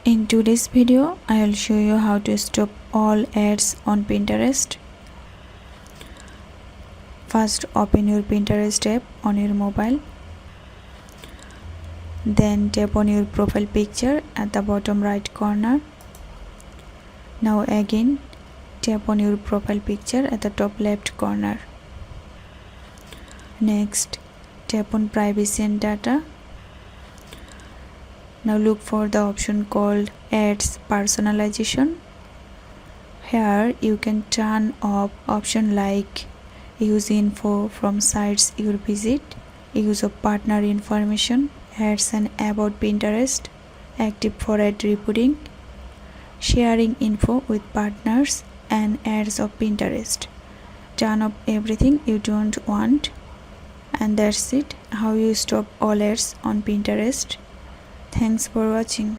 In today's video, I will show you how to stop all ads on Pinterest. First, open your Pinterest app on your mobile. Then tap on your profile picture at the bottom right corner. Now again, tap on your profile picture at the top left corner. Next, tap on privacy and data. Now look for the option called Ads Personalization. Here you can turn off options like use info from sites you visit, use of partner information, ads and about Pinterest, active for ad reporting, sharing info with partners and ads of Pinterest. Turn off everything you don't want. And that's it, how you stop all ads on Pinterest. Thanks for watching.